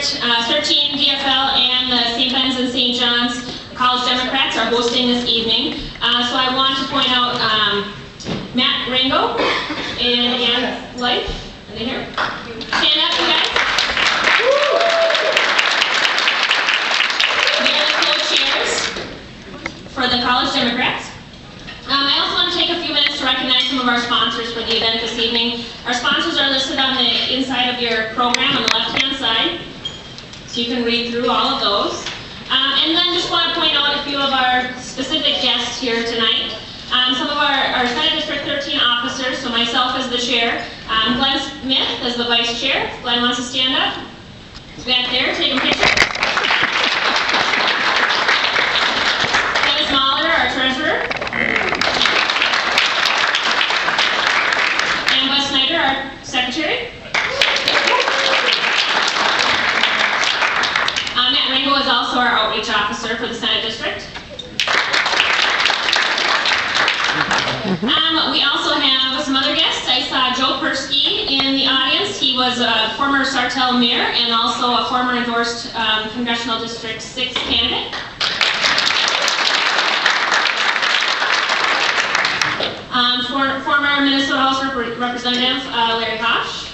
13 DFL and the St. Ben's and St. John's College Democrats are hosting this evening. So I want to point out Matt Rango and Ann Life. Are they here? Stand up, you guys. They're the co-chairs for the College Democrats. I also want to take a few minutes to recognize some of our sponsors for the event this evening. Our sponsors are listed on the inside of your program on the left-hand side, so you can read through all of those. And then just want to point out a few of our specific guests here tonight. Some of our Senate District 13 officers, so myself as the chair, Glenn Smith as the vice chair. Glenn wants to stand up. He's back there taking pictures. Dennis Mahler, our treasurer. And Wes Snyder, our secretary. Matt Rango is also our outreach officer for the Senate District. We also have some other guests. I saw Joe Persky in the audience. He was a former Sartell mayor and also a former endorsed Congressional District 6 candidate. Former Minnesota House Representative Larry Hosch.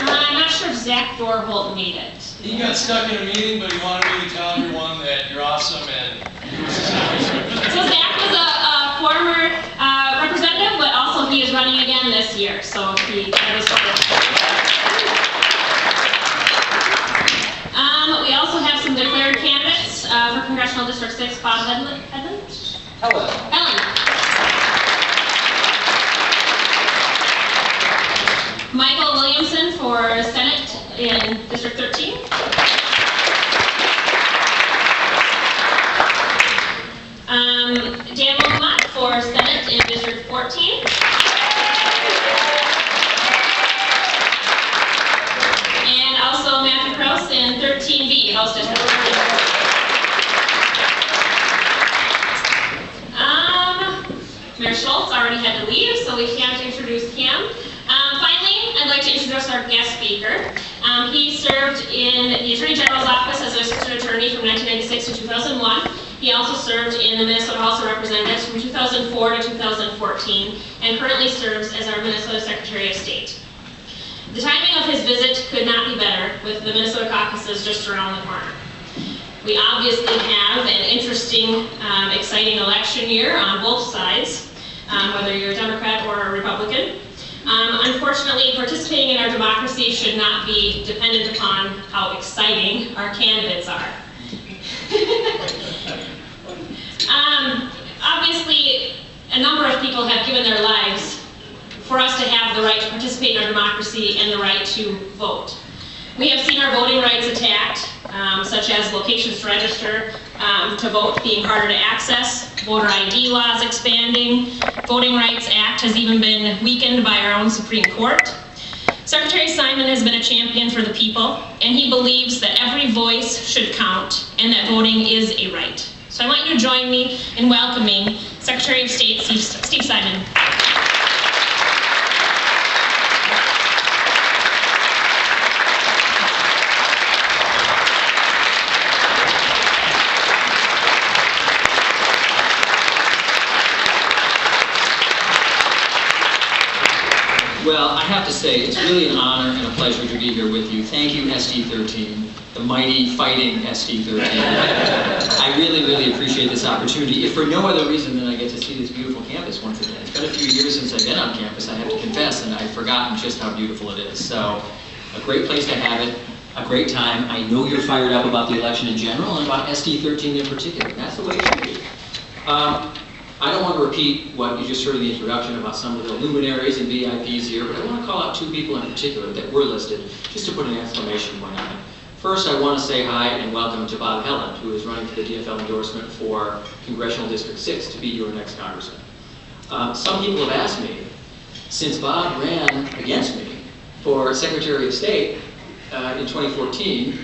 I'm not sure if Zach Dorholt made it. He got stuck in a meeting, but he wanted me to tell everyone that you're awesome and So Zach was a former representative, but also he is running again this year, so he was we also have some declared candidates for Congressional District 6, Bob Helen. Michael Williamson for Senate in District 13. Dan Wilmot for Senate in District 14. And also Matthew Krause in 13B, House District. Mayor Schultz already had to leave, so we can't introduce him. Finally, I'd like to introduce our guest speaker. He served in the Attorney General's office as an assistant attorney from 1996 to 2001. He also served in the Minnesota House of Representatives from 2004 to 2014, and currently serves as our Minnesota Secretary of State. The timing of his visit could not be better, with the Minnesota caucuses just around the corner. We obviously have an interesting, exciting election year on both sides, whether you're a Democrat or a Republican. Unfortunately, participating in our democracy should not be dependent upon how exciting our candidates are. Obviously, a number of people have given their lives for us to have the right to participate in our democracy and the right to vote. We have seen our voting rights attacked, such as locations to register to vote being harder to access, voter ID laws expanding, Voting Rights Act has even been weakened by our own Supreme Court. Secretary Simon has been a champion for the people, and he believes that every voice should count and that voting is a right. So I want you to join me in welcoming Secretary of State Steve Simon. Well, I have to say, it's really an honor and a pleasure to be here with you. Thank you, SD13, the mighty fighting SD13. I really, really appreciate this opportunity, if for no other reason than I get to see this beautiful campus once again. It's been a few years since I've been on campus, I have to confess, and I've forgotten just how beautiful it is. So, a great place to have it, a great time. I know you're fired up about the election in general and about SD13 in particular. That's the way it should be. I don't want to repeat what you just heard in the introduction about some of the luminaries and VIPs here, but I want to call out two people in particular that were listed, just to put an exclamation point on it. First, I want to say hi and welcome to Bob Helen, who is running for the DFL endorsement for Congressional District 6 to be your next congressman. Some people have asked me, since Bob ran against me for Secretary of State in 2014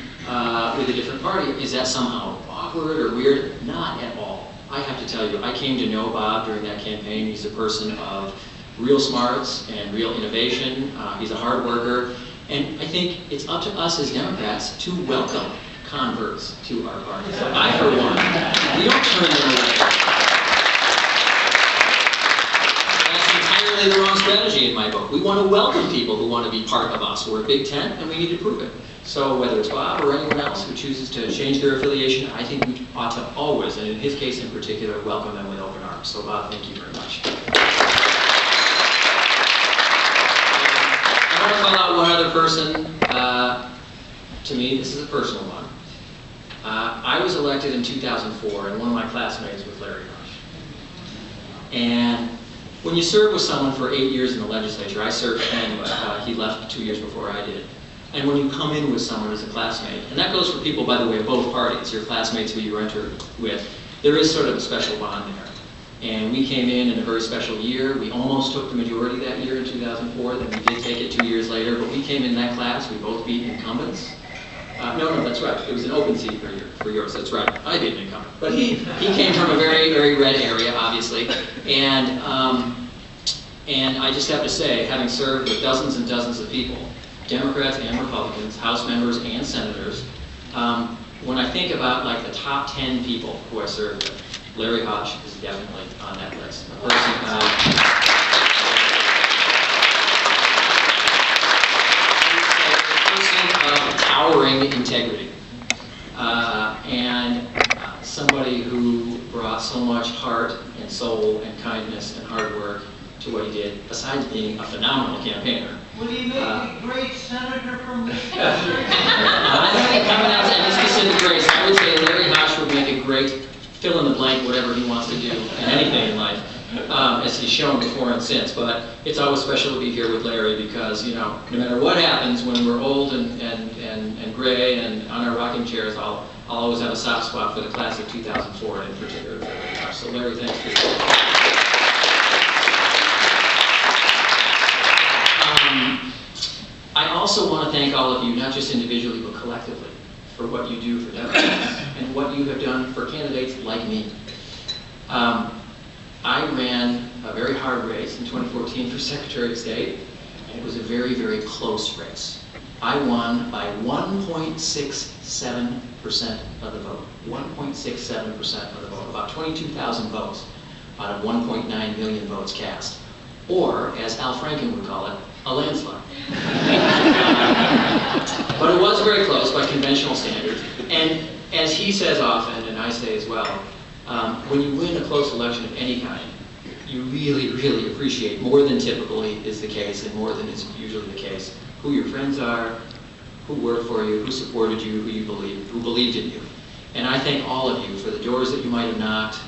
with a different party, is that somehow awkward or weird? Not at all. I have to tell you, I came to know Bob during that campaign. He's a person of real smarts and real innovation. He's a hard worker. And I think it's up to us as Democrats to welcome converts to our party. So I, for one, we don't turn them away. That's entirely the wrong strategy in my book. We want to welcome people who want to be part of us. We're a big tent, and we need to prove it. So whether it's Bob or anyone else who chooses to change their affiliation, I think we ought to always, and in his case in particular, welcome them with open arms. So Bob, thank you very much. I want to call out one other person. To me, this is a personal one. I was elected in 2004, and one of my classmates was Larry Hush. And when you serve with someone for 8 years in the legislature, I served 10, but he left 2 years before I did. And when you come in with someone as a classmate, and that goes for people, by the way, of both parties, your classmates who you enter with, there is sort of a special bond there. And we came in a very special year. We almost took the majority that year in 2004, then we did take it 2 years later, but we came in that class, we both beat incumbents. No, that's right. It was an open seat for yours. That's right. I beat an incumbent. But he came from a very, very red area, obviously. And I just have to say, having served with dozens and dozens of people, Democrats and Republicans, House members and senators, when I think about like the top 10 people who I served with, Larry Hush is definitely on that list. A person of towering integrity, and somebody who brought so much heart and soul and kindness and hard work to what he did, besides being a phenomenal campaigner. Would he make a great senator from Michigan? I haven't come out to any specific race. I would say Larry Hush would make a great fill in the blank, whatever he wants to do in anything in life, as he's shown before and since. But it's always special to be here with Larry because, you know, no matter what happens when we're old and gray and on our rocking chairs, I'll always have a soft spot for the class of 2004 and in particular for Larry Hush. So Larry, thanks for your I also want to thank all of you, not just individually, but collectively, for what you do for Democrats and what you have done for candidates like me. I ran a very hard race in 2014 for Secretary of State, and it was a very, very close race. I won by 1.67% of the vote. 1.67% of the vote, about 22,000 votes out of 1.9 million votes cast. Or, as Al Franken would call it, a landslide. But it was very close by conventional standards. And as he says often, and I say as well, when you win a close election of any kind, you really, really appreciate, more than typically is the case and more than is usually the case, who your friends are, who worked for you, who supported you, who believed in you. And I thank all of you for the doors that you might have knocked,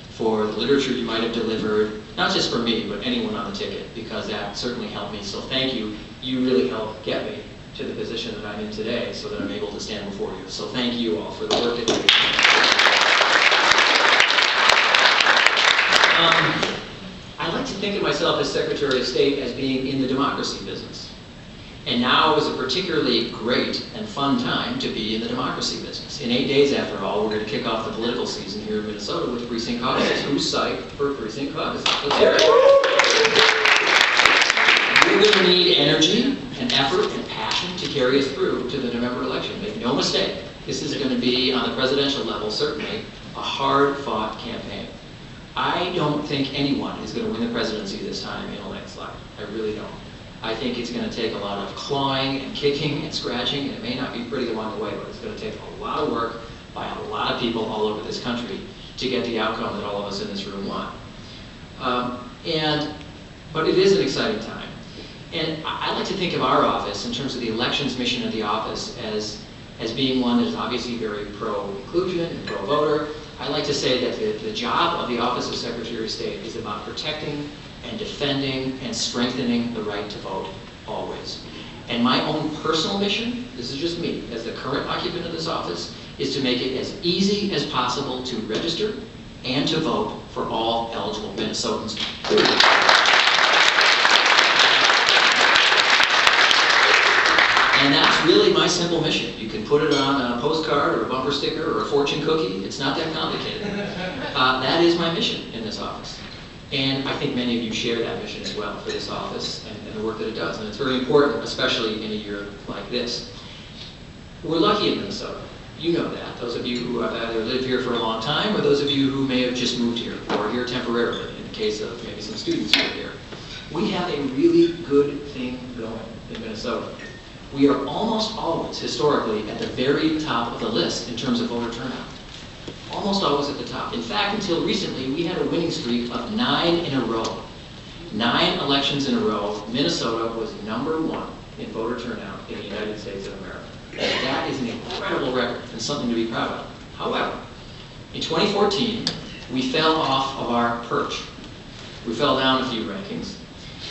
for the literature you might have delivered, not just for me, but anyone on the ticket, because that certainly helped me. So thank you. You really helped get me to the position that I'm in today so that I'm able to stand before you. So thank you all for the work that you did. I like to think of myself as Secretary of State as being in the democracy business. And now is a particularly great and fun time to be in the democracy business. In 8 days, after all, we're going to kick off the political season here in Minnesota with precinct caucuses. Who's psyched for precinct caucuses? Let's hear it. We're going to need energy and effort and passion to carry us through to the November election. Make no mistake, this is going to be, on the presidential level, certainly, a hard-fought campaign. I don't think anyone is going to win the presidency this time in a landslide. I really don't. I think it's going to take a lot of clawing and kicking and scratching, and it may not be pretty along the way, but it's going to take a lot of work by a lot of people all over this country to get the outcome that all of us in this room want. But it is an exciting time. And I like to think of our office, in terms of the elections mission of the office, as being one that is obviously very pro-inclusion and pro-voter. I like to say that the job of the Office of Secretary of State is about protecting and defending and strengthening the right to vote, always. And my own personal mission, this is just me, as the current occupant of this office, is to make it as easy as possible to register and to vote for all eligible Minnesotans. And that's really my simple mission. You can put it on a postcard or a bumper sticker or a fortune cookie. It's not that complicated. That is my mission in this office. And I think many of you share that mission as well for this office and the work that it does. And it's very important, especially in a year like this. We're lucky in Minnesota. You know that. Those of you who have either lived here for a long time or those of you who may have just moved here or are here temporarily, in the case of maybe some students who are here. We have a really good thing going in Minnesota. We are almost always, historically, at the very top of the list in terms of voter turnout. Almost always at the top. In fact, until recently, we had a winning streak of 9 in a row. 9 elections in a row, Minnesota was #1 in voter turnout in the United States of America. That is an incredible record and something to be proud of. However, in 2014, we fell off of our perch. We fell down a few rankings.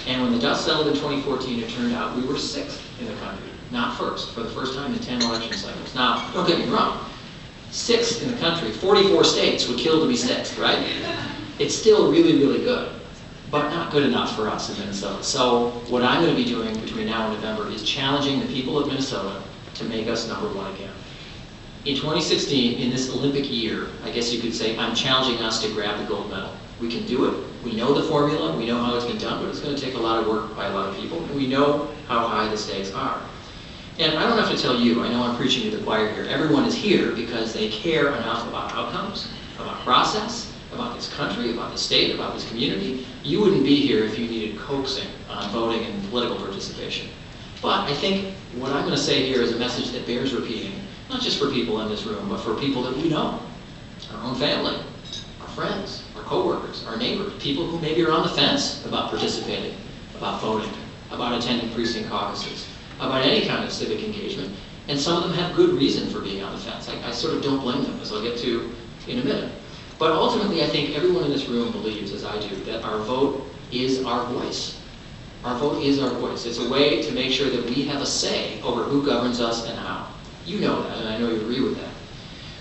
And when the dust settled in 2014, it turned out we were 6th in the country, not 1st, for the first time in 10 election cycles. Now, don't get me wrong, 6th in the country, 44 states would kill to be 6th, right? It's still really, really good, but not good enough for us in Minnesota. So what I'm going to be doing between now and November is challenging the people of Minnesota to make us #1 again. In 2016, in this Olympic year, I guess you could say, I'm challenging us to grab the gold medal. We can do it. We know the formula. We know how it's been done, but it's going to take a lot of work by a lot of people, and we know how high the stakes are. And I don't have to tell you, I know I'm preaching to the choir here. Everyone is here because they care enough about outcomes, about process, about this country, about the state, about this community. You wouldn't be here if you needed coaxing on voting and political participation. But I think what I'm going to say here is a message that bears repeating, not just for people in this room, but for people that we know, our own family, our friends, our coworkers, our neighbors, people who maybe are on the fence about participating, about voting, about attending precinct caucuses, about any kind of civic engagement. And some of them have good reason for being on the fence. I sort of don't blame them, as I'll get to in a minute. But ultimately, I think everyone in this room believes, as I do, that our vote is our voice. Our vote is our voice. It's a way to make sure that we have a say over who governs us and how. You know that, and I know you agree with that.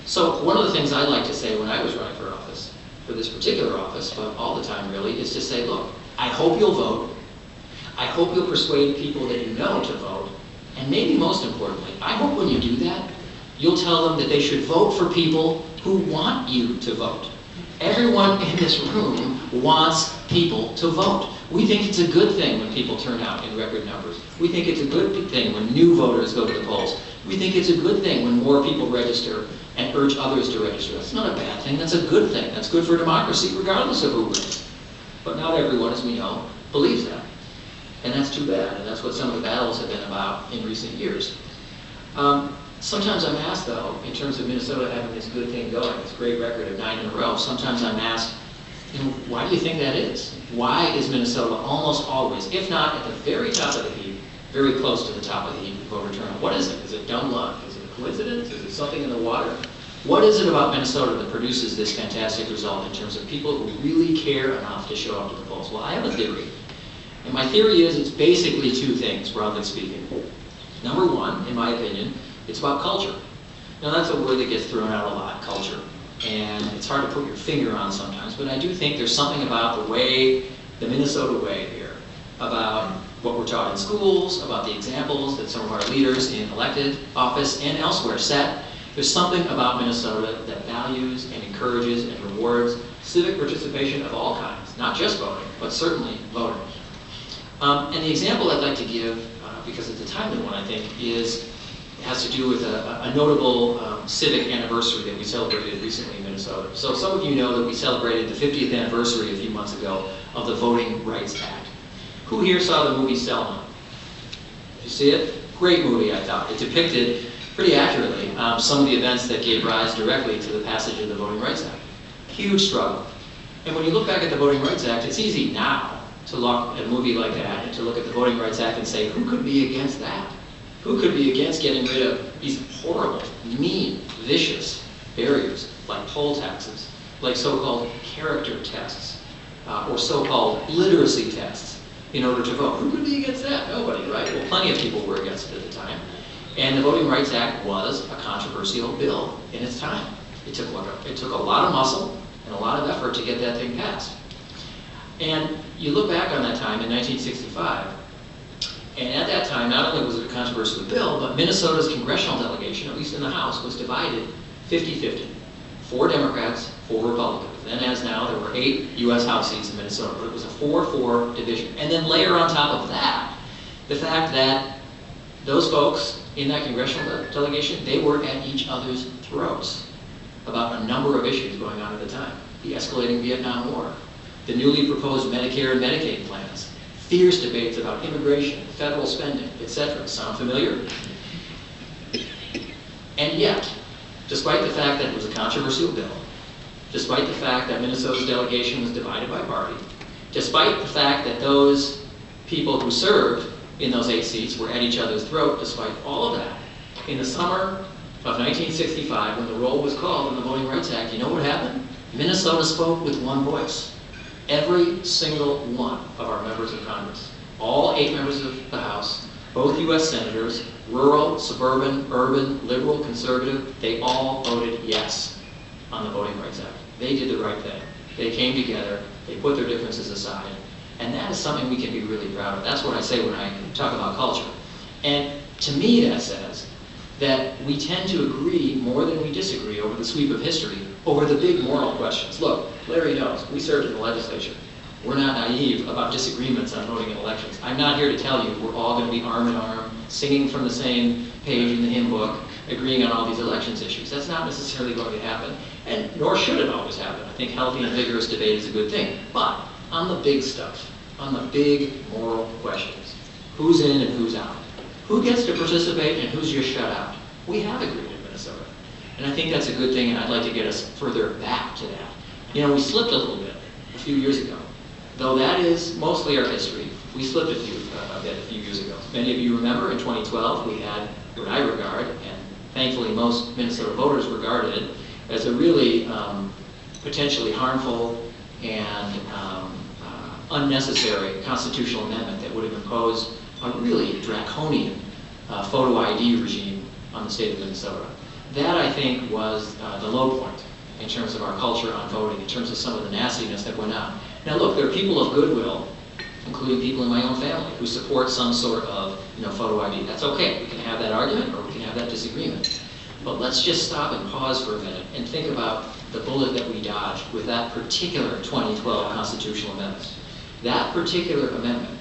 So one of the things I like to say when I was running for office, for this particular office, but all the time really, is to say, look, I hope you'll vote. I hope you'll persuade people that you know to vote. And maybe most importantly, I hope when you do that, you'll tell them that they should vote for people who want you to vote. Everyone in this room wants people to vote. We think it's a good thing when people turn out in record numbers. We think it's a good thing when new voters go to the polls. We think it's a good thing when more people register and urge others to register. That's not a bad thing. That's a good thing. That's good for democracy, regardless of who wins. But not everyone, as we know, believes that. And that's too bad. And that's what some of the battles have been about in recent years. Sometimes I'm asked, though, in terms of Minnesota having this good thing going, this great record of 9 in a row, sometimes I'm asked, why do you think that is? Why is Minnesota almost always, if not at the very top of the heap, very close to the top of the heap in voter turnout? What is it? Is it dumb luck? Is it a coincidence? Is it something in the water? What is it about Minnesota that produces this fantastic result in terms of people who really care enough to show up to the polls? Well, I have a theory. And my theory is it's basically 2 things, broadly speaking. Number 1, in my opinion, it's about culture. Now that's a word that gets thrown out a lot, culture. And it's hard to put your finger on sometimes, but I do think there's something about the way, the Minnesota way here, about what we're taught in schools, about the examples that some of our leaders in elected office and elsewhere set. There's something about Minnesota that values and encourages and rewards civic participation of all kinds, not just voting, but certainly voting. And the example I'd like to give, because it's a timely one, I think, has to do with a notable civic anniversary that we celebrated recently in Minnesota. So some of you know that we celebrated the 50th anniversary a few months ago of the Voting Rights Act. Who here saw the movie Selma? Did you see it? Great movie, I thought. It depicted pretty accurately some of the events that gave rise directly to the passage of the Voting Rights Act. Huge struggle. And when you look back at the Voting Rights Act, it's easy now to look at a movie like that and to look at the Voting Rights Act and say, who could be against that? Who could be against getting rid of these horrible, mean, vicious barriers like poll taxes, like so-called character tests, or so-called literacy tests in order to vote? Who could be against that? Nobody, right? Well, plenty of people were against it at the time. And the Voting Rights Act was a controversial bill in its time. It took a lot of muscle and a lot of effort to get that thing passed. And you look back on that time in 1965, and at that time, not only was it a controversial bill, but Minnesota's congressional delegation, at least in the House, was divided 50-50. 4 Democrats, 4 Republicans. Then as now, there were 8 U.S. House seats in Minnesota, but it was a 4-4 division. And then layer on top of that, the fact that those folks in that congressional delegation, they were at each other's throats about a number of issues going on at the time. The escalating Vietnam War, the newly proposed Medicare and Medicaid plans, fierce debates about immigration, federal spending, etc. Sound familiar? And yet, despite the fact that it was a controversial bill, despite the fact that Minnesota's delegation was divided by party, despite the fact that those people who served in those 8 seats were at each other's throat, despite all of that, in the summer of 1965, when the roll was called in the Voting Rights Act, you know what happened? Minnesota spoke with one voice. Every single one of our members of Congress, all 8 members of the House, both U.S. senators, rural, suburban, urban, liberal, conservative, they all voted yes on the Voting Rights Act. They did the right thing. They came together, they put their differences aside, and that is something we can be really proud of. That's what I say when I talk about culture. And to me that says that we tend to agree more than we disagree over the sweep of history, over the big moral questions. Look, Larry knows, we served in the legislature. We're not naive about disagreements on voting in elections. I'm not here to tell you we're all going to be arm in arm, singing from the same page in the hymn book, agreeing on all these elections issues. That's not necessarily going to happen, and nor should it always happen. I think healthy and vigorous debate is a good thing. But on the big stuff, on the big moral questions, who's in and who's out, who gets to participate and who's just shut out, we have agreed in Minnesota. And I think that's a good thing, and I'd like to get us further back to that. You know, we slipped a little bit a few years ago. Though that is mostly our history, we slipped a few years ago. Many of you remember in 2012 we had what I regard, and thankfully most Minnesota voters regarded it, as a really potentially harmful and unnecessary constitutional amendment that would have imposed a really draconian photo ID regime on the state of Minnesota. That, I think, was the low point in terms of our culture on voting, in terms of some of the nastiness that went on. Now look, there are people of goodwill, including people in my own family, who support some sort of photo ID. That's okay. We can have that argument or we can have that disagreement. But let's just stop and pause for a minute and think about the bullet that we dodged with that particular 2012 constitutional amendment. That particular amendment,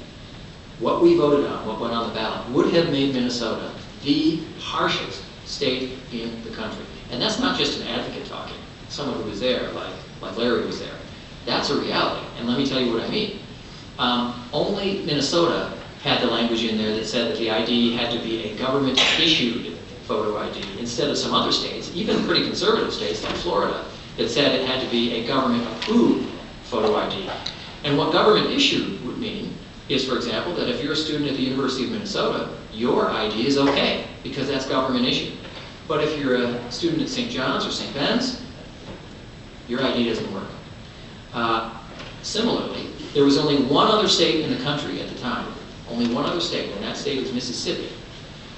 what we voted on, what went on the ballot, would have made Minnesota the harshest state in the country. And that's not just an advocate talking, someone who was there, like Larry was there. That's a reality, and let me tell you what I mean. Only Minnesota had the language in there that said that the ID had to be a government-issued photo ID instead of some other states, even pretty conservative states like Florida, that said it had to be a government-approved photo ID. And what government-issued would mean is, for example, that if you're a student at the University of Minnesota, your ID is okay, because that's government-issued. But if you're a student at St. John's or St. Ben's, your ID doesn't work. Similarly, there was only one other state in the country at the time, only one other state, and that state was Mississippi.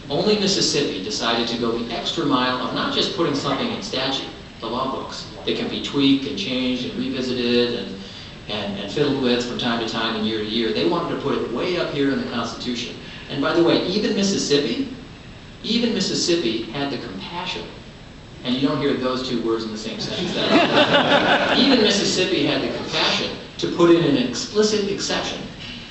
Only Mississippi decided to go the extra mile of not just putting something in statute, the law books, that can be tweaked and changed and revisited and fiddled with from time to time and year to year. They wanted to put it way up here in the Constitution. And by the way, even Mississippi had the compassion. And you don't hear those two words in the same sentence that often. Even Mississippi had the compassion to put in an explicit exception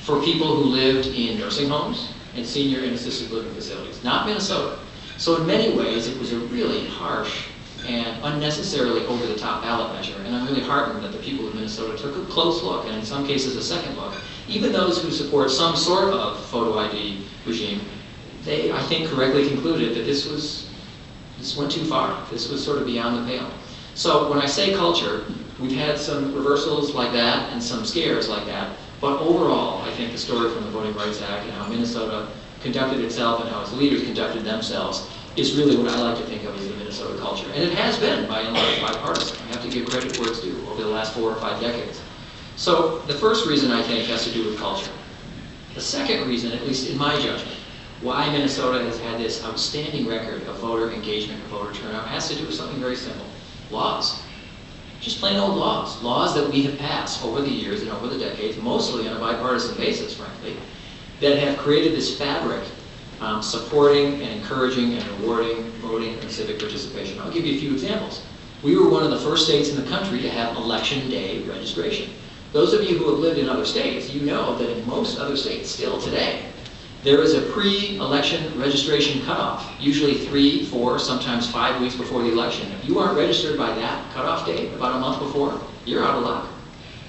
for people who lived in nursing homes and senior and assisted living facilities, not Minnesota. So in many ways, it was a really harsh and unnecessarily over-the-top ballot measure, and I'm really heartened that the people of Minnesota took a close look, and in some cases a second look. Even those who support some sort of photo ID regime, they, I think, correctly concluded that this went too far. This was sort of beyond the pale. So when I say culture, we've had some reversals like that and some scares like that, but overall, I think the story from the Voting Rights Act and how Minnesota conducted itself and how its leaders conducted themselves is really what I like to think of as the Minnesota culture. And it has been, by and large, bipartisan. I have to give credit where it's due over the last 4 or 5 decades. So the first reason, I think, has to do with culture. The second reason, at least in my judgment, why Minnesota has had this outstanding record of voter engagement and voter turnout has to do with something very simple. Laws. Just plain old laws. Laws that we have passed over the years and over the decades, mostly on a bipartisan basis, frankly, that have created this fabric supporting and encouraging and rewarding voting and civic participation. I'll give you a few examples. We were one of the first states in the country to have election day registration. Those of you who have lived in other states, you know that in most other states still today, there is a pre-election registration cutoff, usually 3, 4, sometimes 5 weeks before the election. If you aren't registered by that cutoff date, about a month before, you're out of luck.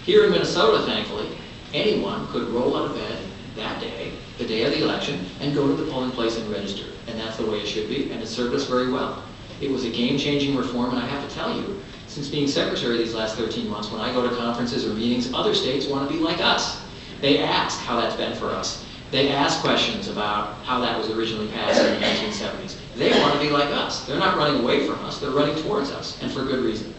Here in Minnesota, thankfully, anyone could roll out of bed that day, the day of the election, and go to the polling place and register. And that's the way it should be, and it served us very well. It was a game-changing reform, and I have to tell you, since being secretary these last 13 months, when I go to conferences or meetings, other states want to be like us. They ask how that's been for us. They ask questions about how that was originally passed in the 1970s. They want to be like us. They're not running away from us, they're running towards us, and for good reason.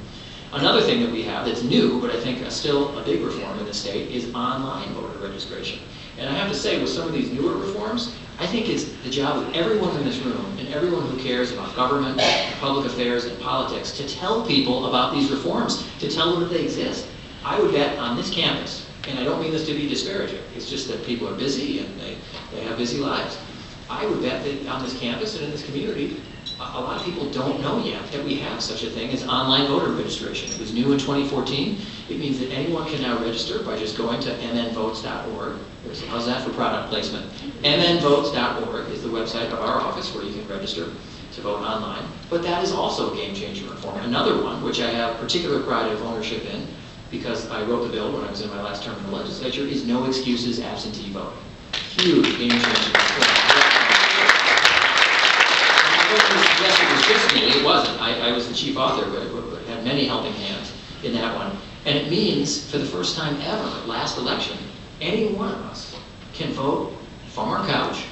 Another thing that we have that's new, but I think still a big reform in the state, is online voter registration. And I have to say, with some of these newer reforms, I think it's the job of everyone in this room and everyone who cares about government, public affairs, and politics to tell people about these reforms, to tell them that they exist. I would bet on this campus, and I don't mean this to be disparaging, it's just that people are busy and they have busy lives. I would bet that on this campus and in this community, a lot of people don't know yet that we have such a thing as online voter registration. It was new in 2014. It means that anyone can now register by just going to mnvotes.org. How's that for product placement? mnvotes.org is the website of our office where you can register to vote online. But that is also a game-changing reform. Another one, which I have particular pride of ownership in, because I wrote the bill when I was in my last term in the legislature, is no excuses absentee voting. Huge game-changing reform. It was just me. It wasn't. I was the chief author, but had many helping hands in that one. And it means, for the first time ever, last election, any one of us can vote from our couch,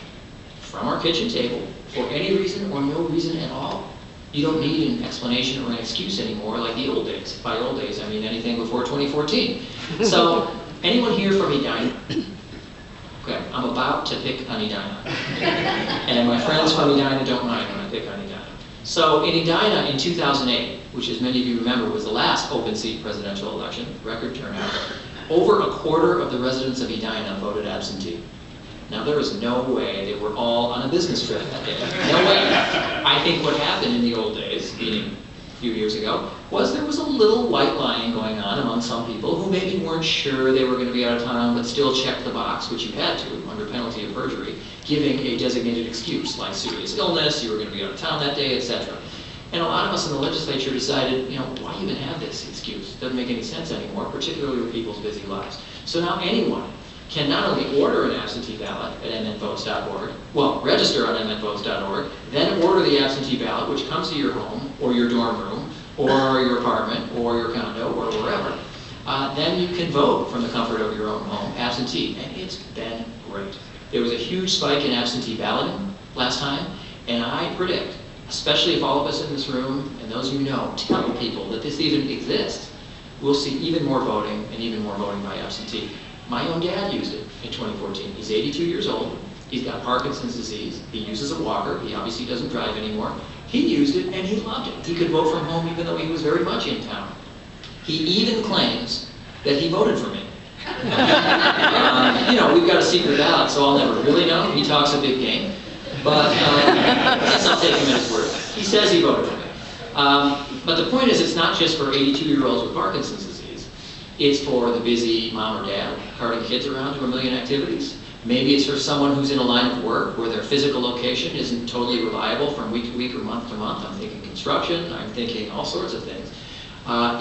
from our kitchen table, for any reason or no reason at all. You don't need an explanation or an excuse anymore like the old days. By old days, I mean anything before 2014. So, anyone here from Edina? Okay, I'm about to pick on Edina. And my friends from Edina don't mind when I pick on Edina. So in Edina in 2008, which as many of you remember was the last open seat presidential election, record turnout, over a quarter of the residents of Edina voted absentee. Now there is no way they were all on a business trip that day. No way. I think what happened in the old days, meaning a few years ago, was there was a little white lying going on among some people who maybe weren't sure they were going to be out of town, but still checked the box, which you had to, under penalty of perjury, giving a designated excuse, like serious illness, you were going to be out of town that day, etc. And a lot of us in the legislature decided, why even have this excuse? It doesn't make any sense anymore, particularly with people's busy lives. So now anyone can not only order an absentee ballot at mnvotes.org, well, register on mnvotes.org, then order the absentee ballot, which comes to your home, or your dorm room, or your apartment, or your condo, or wherever. Then you can vote from the comfort of your own home, absentee, and it's been great. There was a huge spike in absentee balloting last time, and I predict, especially if all of us in this room, and those you know, tell people that this even exists, we'll see even more voting, and even more voting by absentee. My own dad used it in 2014. He's 82 years old. He's got Parkinson's disease. He uses a walker. He obviously doesn't drive anymore. He used it and he loved it. He could vote from home even though he was very much in town. He even claims that he voted for me. We've got a secret ballot, so I'll never really know. He talks a big game. But I guess I'll take him at his word. He says he voted for me. But the point is, it's not just for 82-year-olds with Parkinson's disease. It's for the busy mom or dad carting kids around to a million activities. Maybe it's for someone who's in a line of work where their physical location isn't totally reliable from week to week or month to month. I'm thinking construction, I'm thinking all sorts of things.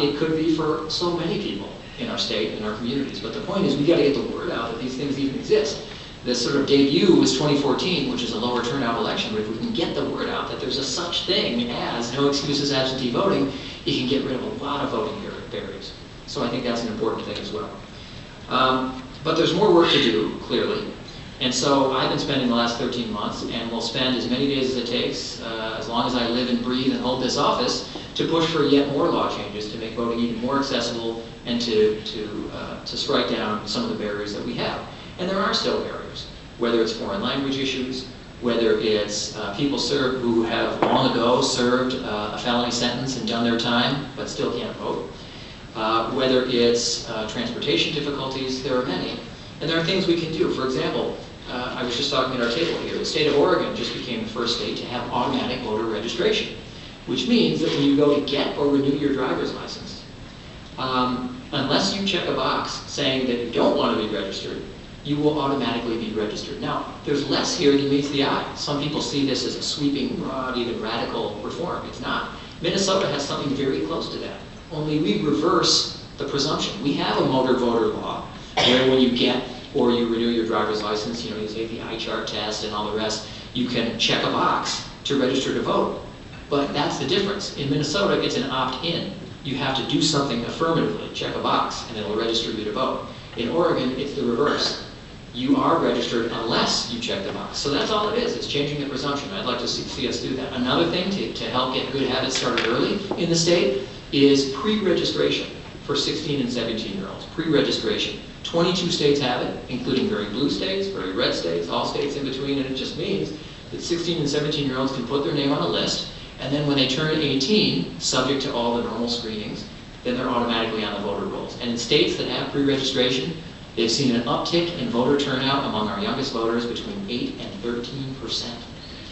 It could be for so many people in our state and our communities. But the point is, we got to get the word out that these things even exist. The sort of debut was 2014, which is a lower turnout election, but if we can get the word out that there's a such thing as no excuses absentee voting, you can get rid of a lot of voting barriers. So I think that's an important thing as well. But there's more work to do, clearly. And so I've been spending the last 13 months, and will spend as many days as it takes, as long as I live and breathe and hold this office, to push for yet more law changes to make voting even more accessible and to strike down some of the barriers that we have. And there are still barriers, whether it's foreign language issues, whether it's people who have long ago served a felony sentence and done their time, but still can't vote. Whether it's transportation difficulties, there are many. And there are things we can do. For example, I was just talking at our table here, the state of Oregon just became the first state to have automatic voter registration. which means that when you go to get or renew your driver's license, unless you check a box saying that you don't want to be registered, you will automatically be registered. Now, there's less here than meets the eye. Some people see this as a sweeping, broad, even radical reform. It's not. Minnesota has something very close to that. Only we reverse the presumption. We have a motor voter law where when you get or you renew your driver's license, you take the eye chart test and all the rest, you can check a box to register to vote. But that's the difference. In Minnesota, it's an opt-in. You have to do something affirmatively, check a box, and it'll register you to vote. In Oregon, it's the reverse. You are registered unless you check the box. So that's all it is. It's changing the presumption. I'd like to see us do that. Another thing to help get good habits started early in the state is pre-registration for 16 and 17-year-olds. Pre-registration. 22 states have it, including very blue states, very red states, all states in between, and it just means that 16 and 17-year-olds can put their name on a list, and then when they turn 18, subject to all the normal screenings, then they're automatically on the voter rolls. And in states that have pre-registration, they've seen an uptick in voter turnout among our youngest voters between 8 and 13%.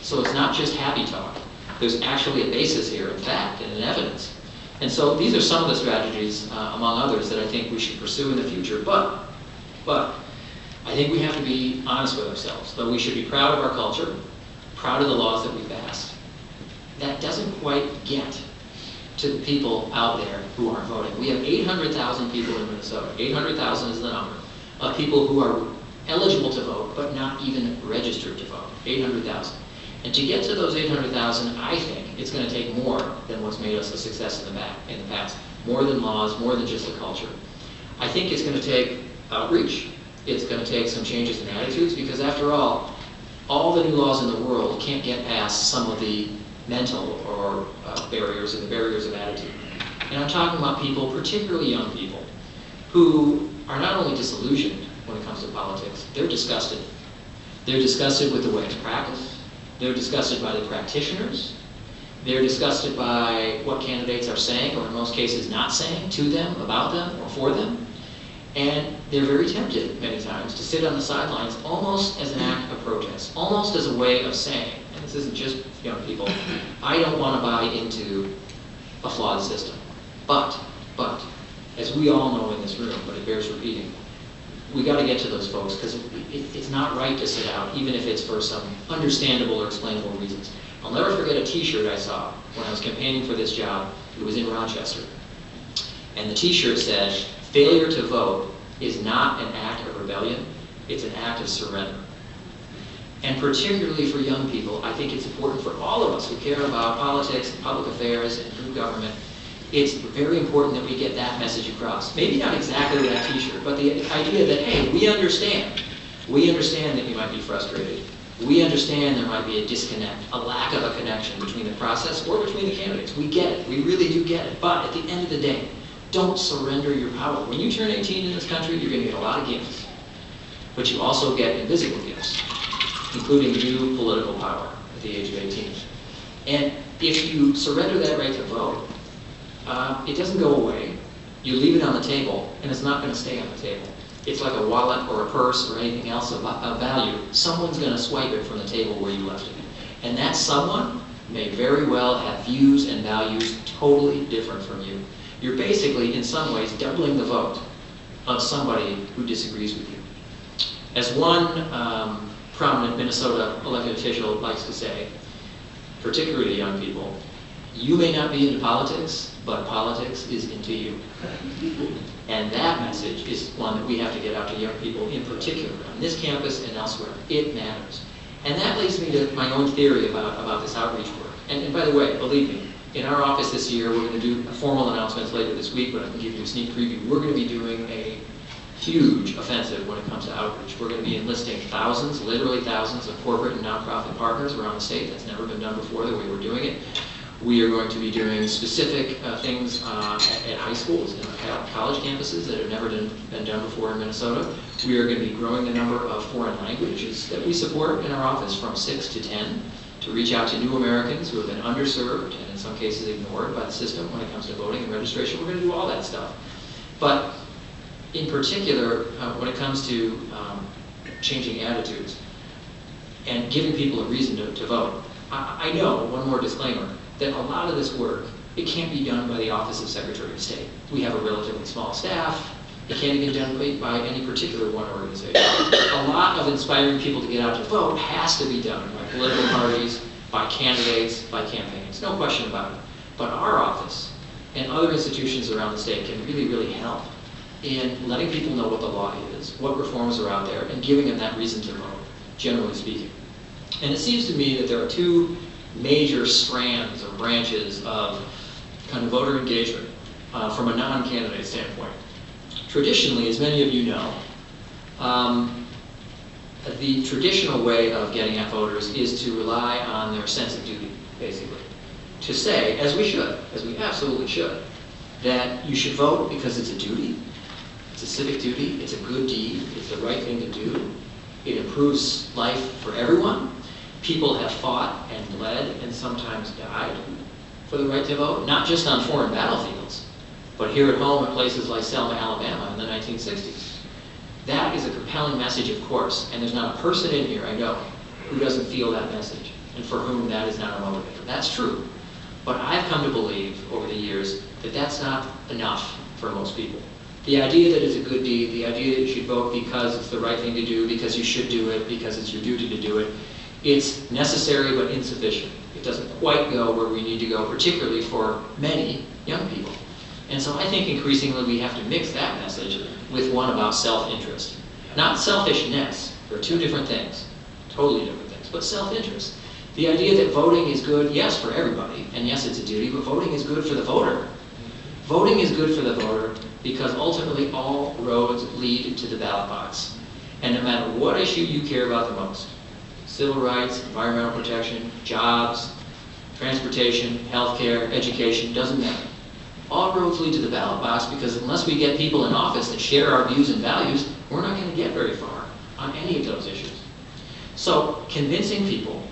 So it's not just happy talk. There's actually a basis here in fact and in evidence. And so these are some of the strategies, among others, that I think we should pursue in the future. But I think we have to be honest with ourselves. Though we should be proud of our culture, proud of the laws that we passed, that doesn't quite get to the people out there who aren't voting. We have 800,000 people in Minnesota. 800,000 is the number of people who are eligible to vote, but not even registered to vote. 800,000. And to get to those 800,000, I think it's going to take more than what's made us a success in the past. More than laws, more than just a culture. I think it's going to take outreach. It's going to take some changes in attitudes, because after all the new laws in the world can't get past some of the mental or barriers and the barriers of attitude. And I'm talking about people, particularly young people, who are not only disillusioned when it comes to politics, they're disgusted. They're disgusted with the way it's practiced. They're disgusted by the practitioners. They're disgusted by what candidates are saying, or in most cases not saying, to them, about them, or for them. And they're very tempted, many times, to sit on the sidelines almost as an act of protest, almost as a way of saying, and this isn't just young people, I don't want to buy into a flawed system. But, as we all know in this room, but it bears repeating, we got to get to those folks, because it's not right to sit out, even if it's for some understandable or explainable reasons. I'll never forget a t-shirt I saw when I was campaigning for this job. It was in Rochester. And the t-shirt said, failure to vote is not an act of rebellion, it's an act of surrender. And particularly for young people, I think it's important for all of us who care about politics, and public affairs, and good government. It's very important that we get that message across. Maybe not exactly that t-shirt, but the idea that, hey, we understand. We understand that you might be frustrated. We understand there might be a disconnect, a lack of a connection between the process or between the candidates. We get it. We really do get it. But at the end of the day, don't surrender your power. When you turn 18 in this country, you're going to get a lot of gifts. But you also get invisible gifts, including new political power at the age of 18. And if you surrender that right to vote, it doesn't go away. You leave it on the table, and it's not going to stay on the table. It's like a wallet or a purse or anything else of value. Someone's going to swipe it from the table where you left it. And that someone may very well have views and values totally different from you. You're basically, in some ways, doubling the vote of somebody who disagrees with you. As one prominent Minnesota elected official likes to say, particularly to young people, you may not be into politics, but politics is into you. And that message is one that we have to get out to young people, in particular, on this campus and elsewhere. It matters. And that leads me to my own theory about this outreach work. And by the way, believe me, in our office this year, we're going to do formal announcements later this week, but I can give you a sneak preview. We're going to be doing a huge offensive when it comes to outreach. We're going to be enlisting thousands, literally thousands, of corporate and nonprofit partners around the state. That's never been done before the way we're doing it. We are going to be doing specific things at high schools and college campuses that have never been done before in Minnesota. We are going to be growing the number of foreign languages that we support in our office from 6 to 10 to reach out to new Americans who have been underserved and in some cases ignored by the system when it comes to voting and registration. We're going to do all that stuff. But in particular, when it comes to changing attitudes and giving people a reason to vote, I know, one more disclaimer, that a lot of this work, it can't be done by the Office of Secretary of State. We have a relatively small staff. It can't even be done by any particular one organization. A lot of inspiring people to get out to vote has to be done by political parties, by candidates, by campaigns. No question about it. But our office and other institutions around the state can really, really help in letting people know what the law is, what reforms are out there, and giving them that reason to vote, generally speaking. And it seems to me that there are two major strands or branches of kind of voter engagement from a non-candidate standpoint. Traditionally, as many of you know, the traditional way of getting at voters is to rely on their sense of duty, basically. To say, as we should, as we absolutely should, that you should vote because it's a duty, it's a civic duty, it's a good deed, it's the right thing to do, it improves life for everyone. People have fought and bled and sometimes died for the right to vote, not just on foreign battlefields, but here at home in places like Selma, Alabama in the 1960s. That is a compelling message, of course, and there's not a person in here, I know, who doesn't feel that message, and for whom that is not a motivator. That's true. But I've come to believe over the years that that's not enough for most people. The idea that it's a good deed, the idea that you should vote because it's the right thing to do, because you should do it, because it's your duty to do it, it's necessary but insufficient. It doesn't quite go where we need to go, particularly for many young people. And so I think increasingly we have to mix that message with one about self-interest. Not selfishness. They're two different things, totally different things, but self-interest. The idea that voting is good, yes, for everybody, and yes, it's a duty, but voting is good for the voter. Voting is good for the voter because ultimately all roads lead to the ballot box. And no matter what issue you care about the most, civil rights, environmental protection, jobs, transportation, healthcare, education, doesn't matter. All roads lead to the ballot box because unless we get people in office that share our views and values, we're not going to get very far on any of those issues. So convincing people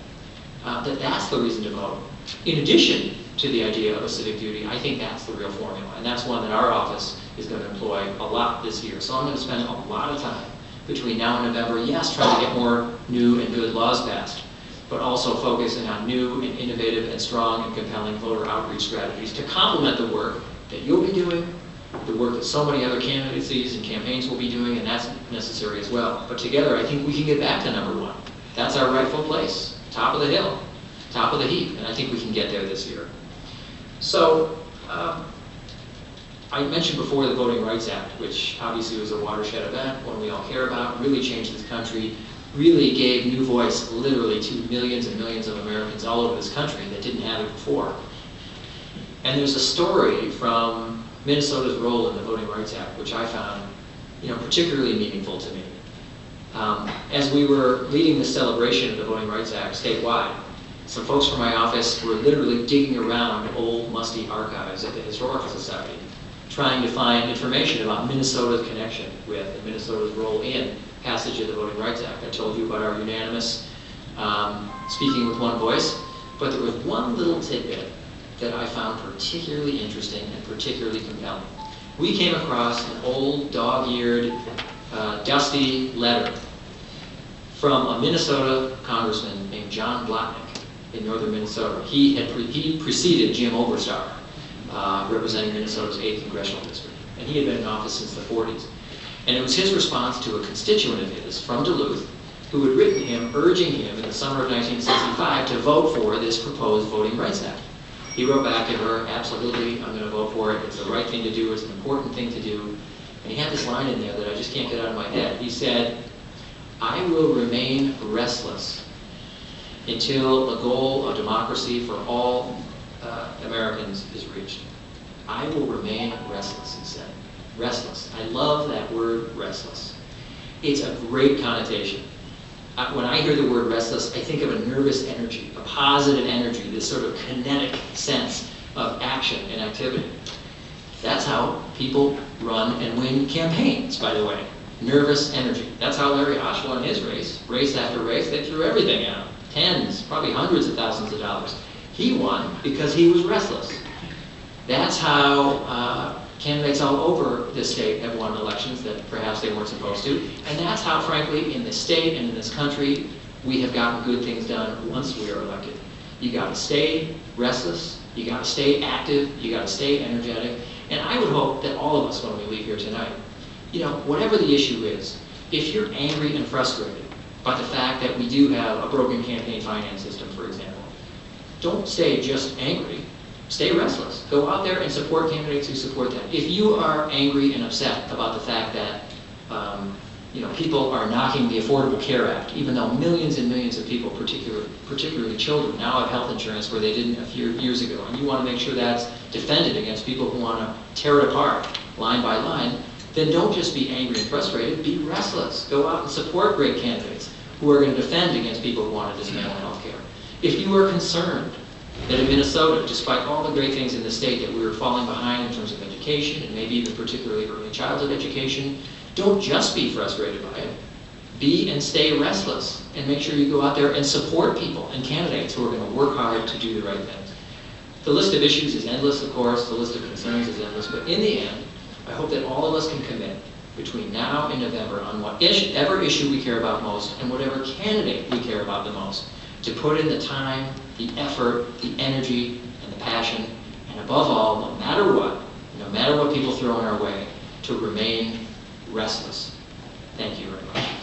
that that's the reason to vote, in addition to the idea of a civic duty, I think that's the real formula. And that's one that our office is going to employ a lot this year. So I'm going to spend a lot of time between now and November, yes, trying to get more new and good laws passed, but also focusing on new and innovative and strong and compelling voter outreach strategies to complement the work that you'll be doing, the work that so many other candidacies and campaigns will be doing, and that's necessary as well. But together, I think we can get back to number one. That's our rightful place, top of the hill, top of the heap, and I think we can get there this year. So, I mentioned before the Voting Rights Act, which obviously was a watershed event, one we all care about, really changed this country, really gave new voice literally to millions and millions of Americans all over this country that didn't have it before. And there's a story from Minnesota's role in the Voting Rights Act, which I found, particularly meaningful to me. As we were leading the celebration of the Voting Rights Act statewide, some folks from my office were literally digging around old musty archives at the Historical Society, trying to find information about Minnesota's connection with and Minnesota's role in passage of the Voting Rights Act. I told you about our unanimous speaking with one voice, but there was one little tidbit that I found particularly interesting and particularly compelling. We came across an old dog-eared, dusty letter from a Minnesota congressman named John Blotnick in northern Minnesota. He preceded Jim Oberstar, representing Minnesota's 8th Congressional District. And he had been in office since the 40s. And it was his response to a constituent of his from Duluth who had written him, urging him in the summer of 1965 to vote for this proposed Voting Rights Act. He wrote back to her, absolutely, I'm going to vote for it. It's the right thing to do. It's an important thing to do. And he had this line in there that I just can't get out of my head. He said, I will remain restless until the goal of democracy for all Americans is reached. I will remain restless, he said. Restless. I love that word, restless. It's a great connotation. When I hear the word restless, I think of a nervous energy, a positive energy, this sort of kinetic sense of action and activity. That's how people run and win campaigns, by the way. Nervous energy. That's how Larry Hosh won his race. Race after race, they threw everything out. Tens, probably hundreds of thousands of dollars. He won because he was restless. That's how candidates all over this state have won elections that perhaps they weren't supposed to. And that's how, frankly, in this state and in this country, we have gotten good things done once we are elected. You got to stay restless, you got to stay active, you got to stay energetic, and I would hope that all of us, when we leave here tonight, whatever the issue is, if you're angry and frustrated by the fact that we do have a broken campaign finance system, for example, don't stay just angry, stay restless. Go out there and support candidates who support that. If you are angry and upset about the fact that people are knocking the Affordable Care Act, even though millions and millions of people, particularly children, now have health insurance where they didn't a few years ago, and you want to make sure that's defended against people who want to tear it apart line by line, then don't just be angry and frustrated, be restless. Go out and support great candidates who are going to defend against people who want to dismantle health care. If you are concerned that in Minnesota, despite all the great things in the state, that we were falling behind in terms of education, and maybe even particularly early childhood education, don't just be frustrated by it. Be and stay restless, and make sure you go out there and support people and candidates who are going to work hard to do the right things. The list of issues is endless, of course. The list of concerns is endless. But in the end, I hope that all of us can commit between now and November on whatever issue we care about most and whatever candidate we care about the most, to put in the time, the effort, the energy, and the passion, and above all, no matter what people throw in our way, to remain restless. Thank you very much.